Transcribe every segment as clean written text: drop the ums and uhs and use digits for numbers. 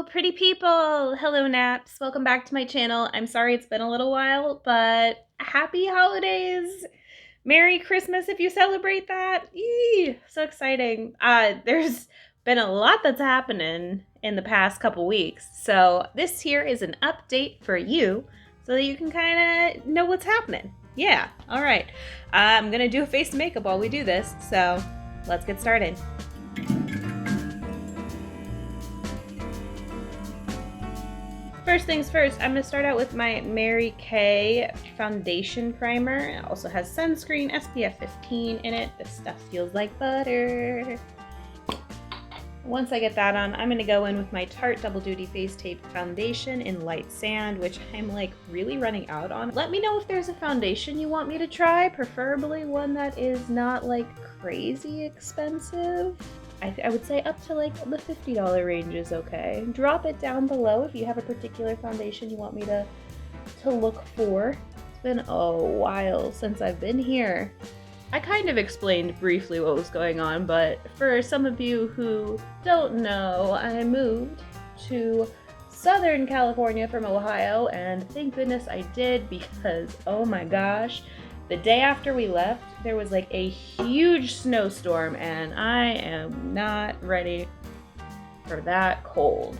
pretty people. Hello, Naps. Welcome back to my channel. I'm sorry it's been a little while, but happy holidays. Merry Christmas if you celebrate that. Yee, so exciting. There's been a lot that's happening in the past couple weeks. So this here is an update for you so that you can kind of know what's happening. Yeah, all right. I'm going to do a face and makeup while we do this. So let's get started. First things first, I'm going to start out with my Mary Kay foundation primer. It also has sunscreen, SPF 15 in it. This stuff feels like butter. Once I get that on, I'm going to go in with my Tarte Double Duty Face Tape Foundation in Light Sand, which I'm like really running out on. Let me know if there's a foundation you want me to try, preferably one that is not like crazy expensive. I would say up to like the $50 range is okay. Drop it down below if you have a particular foundation you want me to look for. It's been a while since I've been here. I kind of explained briefly what was going on, but for some of you who don't know, I moved to Southern California from Ohio, and thank goodness I did, because oh my gosh, the day after we left, there was like a huge snowstorm, and I am not ready for that cold.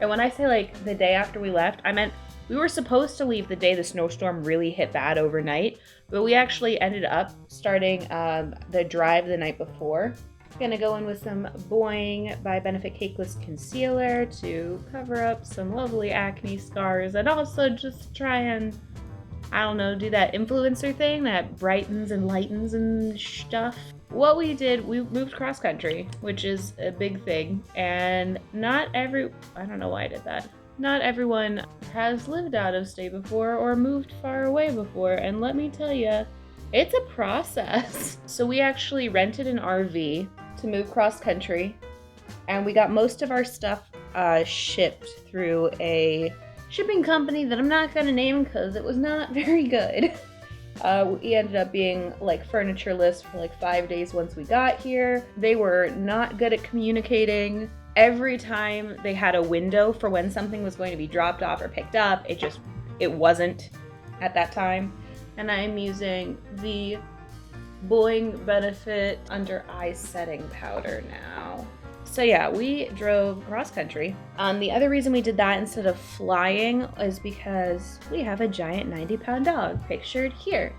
And when I say like the day after we left, I meant we were supposed to leave the day the snowstorm really hit bad overnight, but we actually ended up starting the drive the night before. Gonna go in with some Boi-ing by Benefit Cakeless concealer to cover up some lovely acne scars, and also just try and, I don't know, do that influencer thing that brightens and lightens and stuff. What we did, we moved cross country, which is a big thing, and I don't know why I did that. Not everyone has lived out of state before or moved far away before, and let me tell you, it's a process. So we actually rented an RV to move cross country, and we got most of our stuff shipped through a shipping company that I'm not gonna name because it was not very good. We ended up being like furnitureless for like 5 days once we got here. They were not good at communicating. Every time they had a window for when something was going to be dropped off or picked up, it wasn't at that time. And I'm using the Boi-ing Benefit Under Eye Setting Powder now. So yeah, we drove cross country. The other reason we did that instead of flying is because we have a giant 90-pound dog pictured here.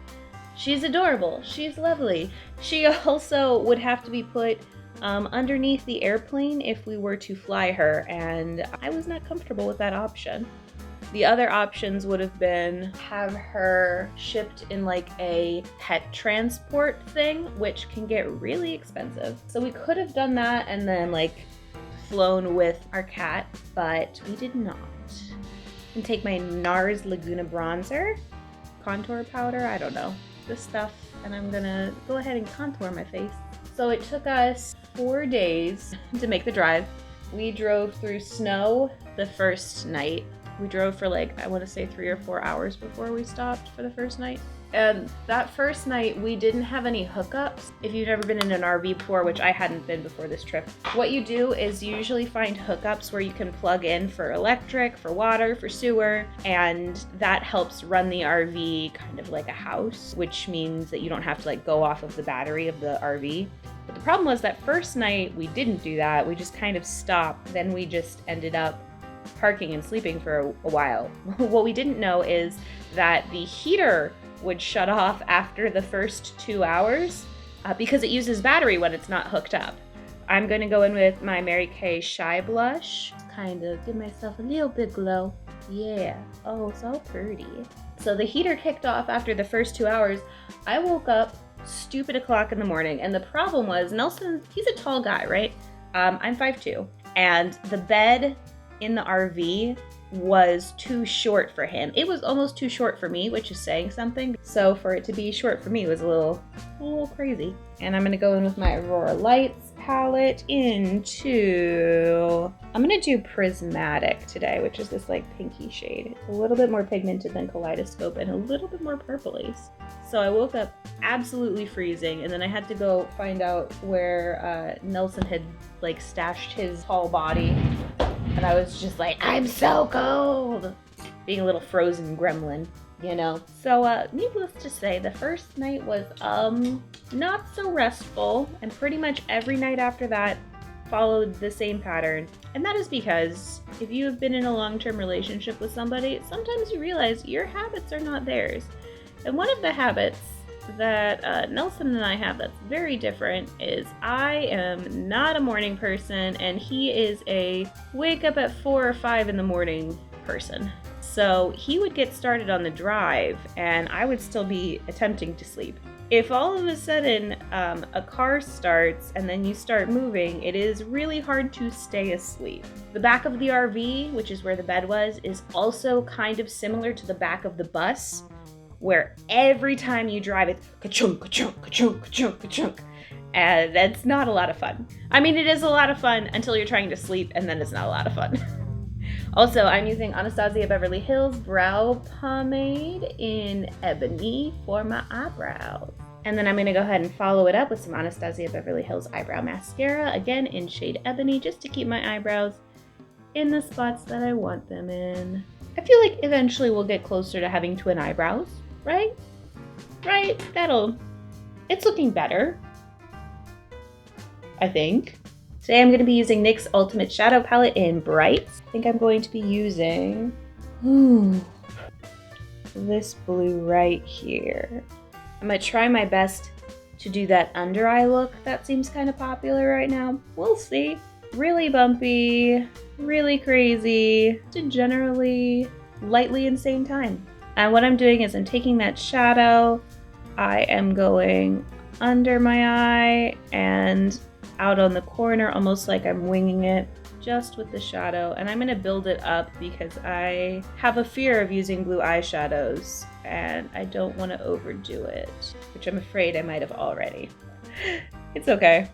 She's adorable. She's lovely. She also would have to be put underneath the airplane if we were to fly her, and I was not comfortable with that option. The other options would have been have her shipped in like a pet transport thing, which can get really expensive. So we could have done that and then like flown with our cat, but we did not. And take my Nars Leguna bronzer, contour powder, I don't know, this stuff, and I'm gonna go ahead and contour my face. So it took us 4 days to make the drive. We drove through snow the first night. We drove for like, I want to say 3 or 4 hours before we stopped for the first night. And that first night, we didn't have any hookups. If you've never been in an RV before, which I hadn't been before this trip, what you do is you usually find hookups where you can plug in for electric, for water, for sewer, and that helps run the RV kind of like a house, which means that you don't have to like go off of the battery of the RV. But the problem was that first night, we didn't do that. We just kind of stopped. Then we just ended up parking and sleeping for a while. What we didn't know is that the heater would shut off after the first 2 hours because it uses battery when it's not hooked up. I'm going to go in with my Mary Kay Shy Blush, kind of give myself a little bit glow. Yeah, oh, so pretty. So the heater kicked off after the first 2 hours. I woke up stupid o'clock in the morning, and the problem was Nelson, he's a tall guy, right? I'm 5'2", and the bed in the RV was too short for him. It was almost too short for me, which is saying something. So for it to be short for me was a little crazy. And I'm gonna go in with my Aurora Lights palette I'm gonna do Prismatic today, which is this like pinky shade. It's a little bit more pigmented than Kaleidoscope and a little bit more purpley. So I woke up absolutely freezing, and then I had to go find out where Nelson had like stashed his whole body. And I was just like, I'm so cold. Being a little frozen gremlin, you know? So, needless to say, the first night was, not so restful, and pretty much every night after that followed the same pattern. And that is because if you have been in a long-term relationship with somebody, sometimes you realize your habits are not theirs. And one of the habits that Nelson and I have that's very different is I am not a morning person, and he is a wake up at 4 or 5 in the morning person. So he would get started on the drive and I would still be attempting to sleep. If all of a sudden a car starts and then you start moving, it is really hard to stay asleep. The back of the RV, which is where the bed was, is also kind of similar to the back of the bus, where every time you drive it's ka-chunk, ka-chunk, ka-chunk, ka-chunk, ka-chunk. And that's not a lot of fun. I mean, it is a lot of fun until you're trying to sleep, and then it's not a lot of fun. Also, I'm using Anastasia Beverly Hills Brow Pomade in Ebony for my eyebrows. And then I'm going to go ahead and follow it up with some Anastasia Beverly Hills Eyebrow Mascara, again in shade Ebony, just to keep my eyebrows in the spots that I want them in. I feel like eventually we'll get closer to having twin eyebrows, right? Right? It's looking better, I think. Today I'm going to be using NYX Ultimate Shadow Palette in Bright. I think I'm going to be using this blue right here. I'm going to try my best to do that under eye look that seems kind of popular right now. We'll see. Really bumpy, really crazy, to generally lightly insane time. And what I'm doing is I'm taking that shadow, I am going under my eye and out on the corner, almost like I'm winging it, just with the shadow. And I'm going to build it up because I have a fear of using blue eyeshadows and I don't want to overdo it, which I'm afraid I might have already. It's okay.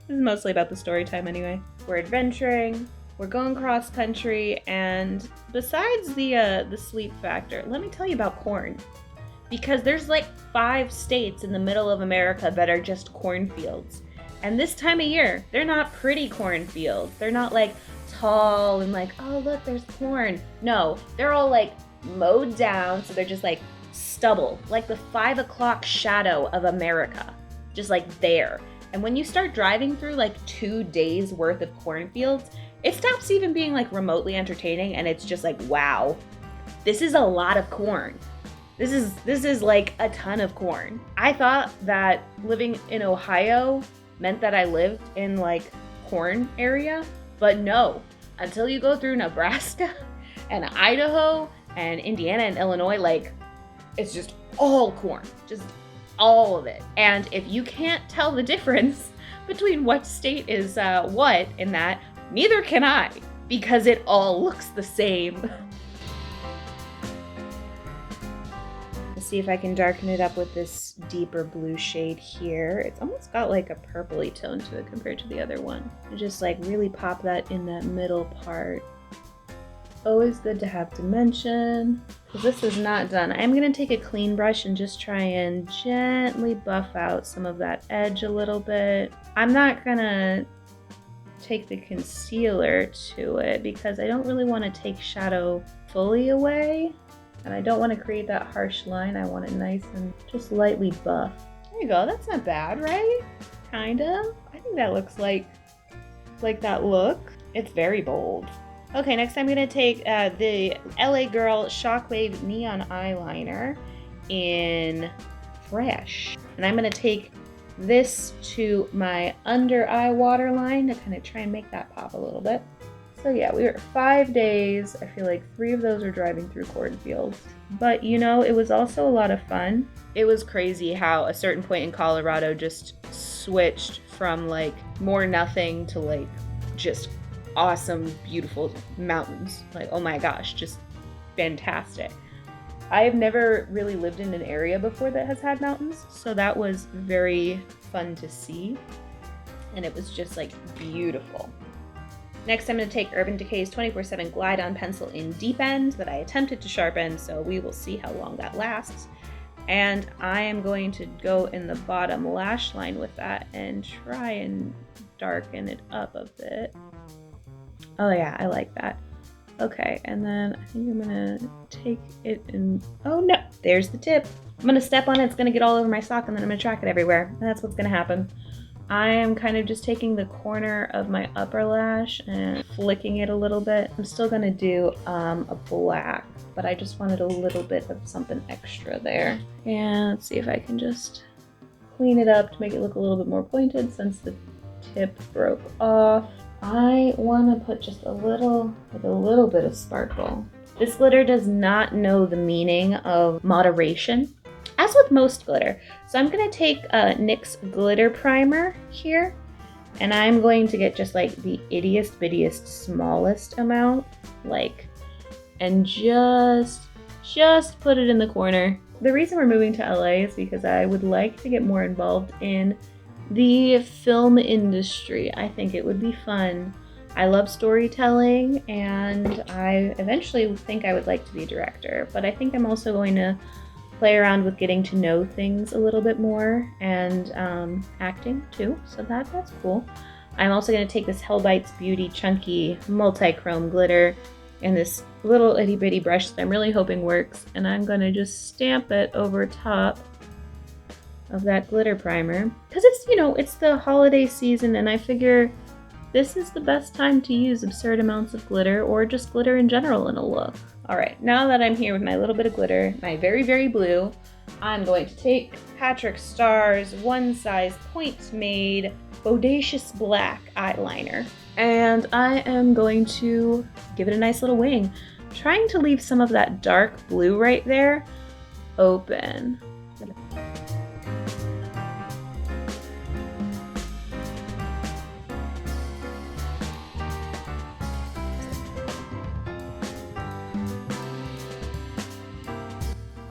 This is mostly about the story time anyway. We're adventuring, we're going cross country, and besides the sleep factor, let me tell you about corn. Because there's like 5 states in the middle of America that are just cornfields. And this time of year, they're not pretty cornfields. They're not like tall and like, oh look, there's corn. No, they're all like mowed down, so they're just like stubble, like the 5 o'clock shadow of America, just like there. And when you start driving through like 2 days worth of cornfields, it stops even being like remotely entertaining, and it's just like, wow, this is a lot of corn. This is like a ton of corn. I thought that living in Ohio meant that I lived in like corn area, but no, until you go through Nebraska and Idaho and Indiana and Illinois, like it's just all corn, just all of it. And if you can't tell the difference between what state is what in that, neither can I, because it all looks the same. Let's see if I can darken it up with this deeper blue shade here. It's almost got like a purpley tone to it compared to the other one. And just like really pop that in that middle part. Always good to have dimension. Because this is not done. I'm going to take a clean brush and just try and gently buff out some of that edge a little bit. I'm not going to take the concealer to it because I don't really want to take shadow fully away. And I don't want to create that harsh line. I want it nice and just lightly buff. There you go. That's not bad, right? Kind of. I think that looks like that look. It's very bold. Okay, next I'm going to take the LA Girl Shockwave Neon Eyeliner in Fresh. And I'm going to take this to my under eye waterline to kind of try and make that pop a little bit. So yeah, we were at 5 days. I feel like 3 of those are driving through cornfields. But you know, it was also a lot of fun. It was crazy how a certain point in Colorado just switched from like more nothing to like just awesome, beautiful mountains. Like, oh my gosh, just fantastic. I've never really lived in an area before that has had mountains, so that was very fun to see. And it was just like beautiful. Next, I'm going to take Urban Decay's 24/7 Glide On Pencil in Deep End that I attempted to sharpen, so we will see how long that lasts. And I am going to go in the bottom lash line with that and try and darken it up a bit. Oh yeah, I like that. Okay, and then I think I'm gonna take it and, oh no, there's the tip. I'm gonna step on it, it's gonna get all over my sock, and then I'm gonna track it everywhere. That's what's gonna happen. I am kind of just taking the corner of my upper lash and flicking it a little bit. I'm still gonna do a black, but I just wanted a little bit of something extra there. And let's see if I can just clean it up to make it look a little bit more pointed since the tip broke off. I want to put just a little bit of sparkle. This glitter does not know the meaning of moderation, as with most glitter. So I'm going to take NYX glitter primer here, and I'm going to get just like the ittiest bittiest smallest amount, like, and just put it in the corner. The reason we're moving to LA is because I would like to get more involved in the film industry. I think it would be fun. I love storytelling, and I eventually think I would like to be a director, but I think I'm also going to play around with getting to know things a little bit more, and acting too, so that's cool. I'm also going to take this Hell Bites Beauty Chunky Multi-Chrome Glitter in this little itty bitty brush that I'm really hoping works, and I'm going to just stamp it over top of that glitter primer, because it's, you know, it's the holiday season, and I figure this is the best time to use absurd amounts of glitter, or just glitter in general in a look. All right, now that I'm here with my little bit of glitter, my very, very blue, I'm going to take Patrick Starr's One Size Point Made Bodacious Black eyeliner, and I am going to give it a nice little wing, trying to leave some of that dark blue right there open.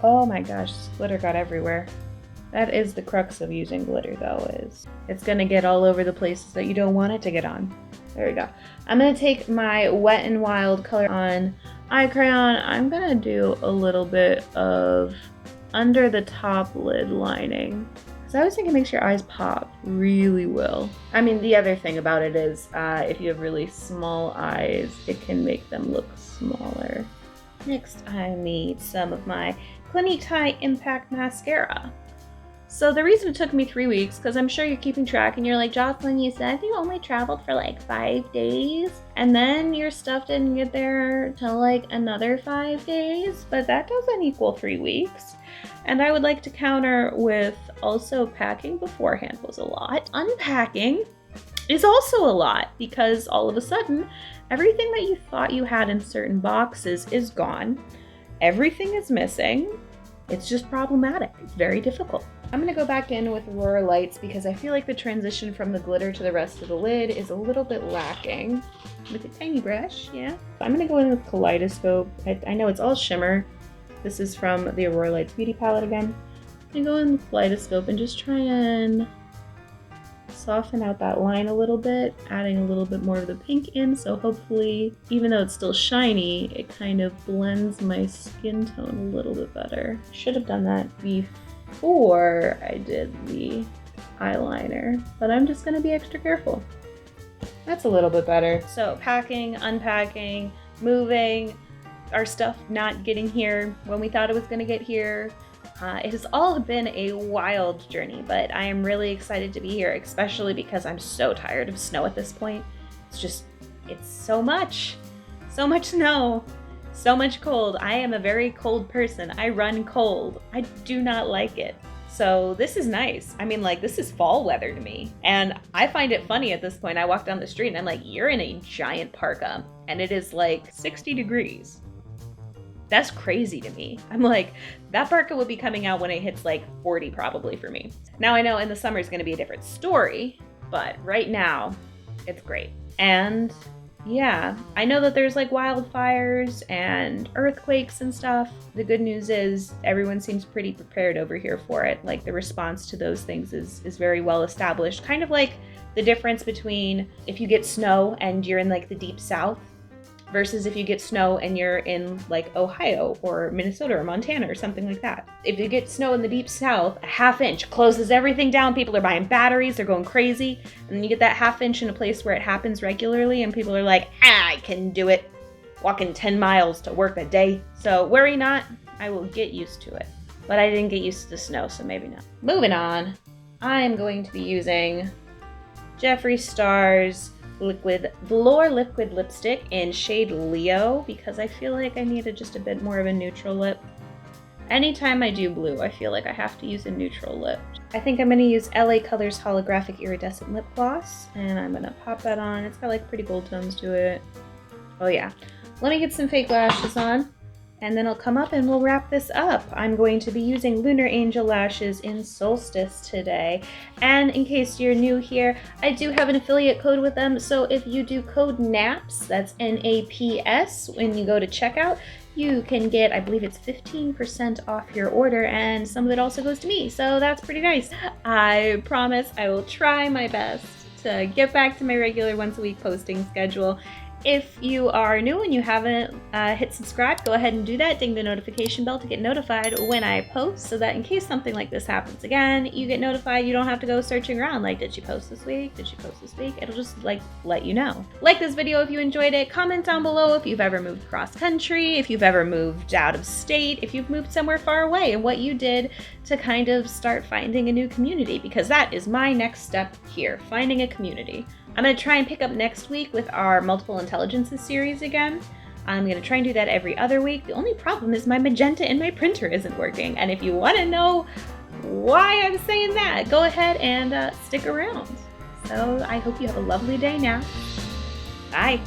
Oh my gosh, this glitter got everywhere. That is the crux of using glitter though, is it's gonna get all over the places that you don't want it to get on. There we go. I'm gonna take my Wet n Wild Color On eye crayon. I'm gonna do a little bit of under the top lid lining, because I always think it makes your eyes pop really well. I mean, the other thing about it is if you have really small eyes, it can make them look smaller. Next, I need some of my Clinique High Impact Mascara. So the reason it took me 3 weeks, because I'm sure you're keeping track and you're like, Jocelyn, you said you only traveled for like 5 days, and then your stuff didn't get there till like another 5 days, but that doesn't equal 3 weeks. And I would like to counter with also packing beforehand was a lot. Unpacking is also a lot, because all of a sudden, everything that you thought you had in certain boxes is gone. Everything is missing. It's just problematic. It's very difficult. I'm gonna go back in with Aurora Lights because I feel like the transition from the glitter to the rest of the lid is a little bit lacking. With a tiny brush, yeah. I'm gonna go in with Kaleidoscope. I know it's all shimmer. This is from the Aurora Lights Beauty Palette again. I'm gonna go in with Kaleidoscope and just try and soften out that line a little bit, adding a little bit more of the pink in, so hopefully, even though it's still shiny, it kind of blends my skin tone a little bit better. Should have done that before I did the eyeliner, but I'm just gonna be extra careful. That's a little bit better. So packing, unpacking, moving, our stuff not getting here when we thought it was gonna get here. It has all been a wild journey, but I am really excited to be here, especially because I'm so tired of snow at this point. It's so much snow, so much cold. I am a very cold person. I run cold. I do not like it. So this is nice. I mean, like, this is fall weather to me. And I find it funny at this point. I walk down the street and I'm like, you're in a giant parka and it is like 60 degrees. That's crazy to me. I'm like, that parka would be coming out when it hits like 40 probably for me. Now I know in the summer is gonna be a different story, but right now it's great. And yeah, I know that there's like wildfires and earthquakes and stuff. The good news is everyone seems pretty prepared over here for it. Like the response to those things is very well established. Kind of like the difference between if you get snow and you're in like the deep south versus if you get snow and you're in like Ohio or Minnesota or Montana or something like that. If you get snow in the deep south, a ½ inch closes everything down. People are buying batteries, they're going crazy. And then you get that ½ inch in a place where it happens regularly and people are like, I can do it. Walking 10 miles to work a day. So worry not, I will get used to it. But I didn't get used to the snow, so maybe not. Moving on, I'm going to be using Jeffree Star's liquid velour liquid lipstick in shade Leo because I feel like I needed just a bit more of a neutral lip. Anytime I do blue, I feel like I have to use a neutral lip. I think I'm going to use LA Colors Holographic Iridescent Lip Gloss, and I'm going to pop that on. It's got like pretty gold tones to it. Oh yeah. Let me get some fake lashes on, and then I'll come up and we'll wrap this up. I'm going to be using Lunar Angel lashes in Solstice today. And in case you're new here, I do have an affiliate code with them. So if you do code NAPS, that's NAPS, when you go to checkout, you can get, I believe it's 15% off your order, and some of it also goes to me. So that's pretty nice. I promise I will try my best to get back to my regular once a week posting schedule. If you are new and you haven't hit subscribe, go ahead and do that. Ding the notification bell to get notified when I post, so that in case something like this happens again, you get notified. You don't have to go searching around like, did she post this week? Did she post this week? It'll just like let you know. Like this video if you enjoyed it. Comment down below if you've ever moved cross country, if you've ever moved out of state, if you've moved somewhere far away, and what you did to kind of start finding a new community, because that is my next step here, finding a community. I'm going to try and pick up next week with our Multiple Intelligences series again. I'm going to try and do that every other week. The only problem is my magenta in my printer isn't working. And if you want to know why I'm saying that, go ahead and stick around. So I hope you have a lovely day now. Bye.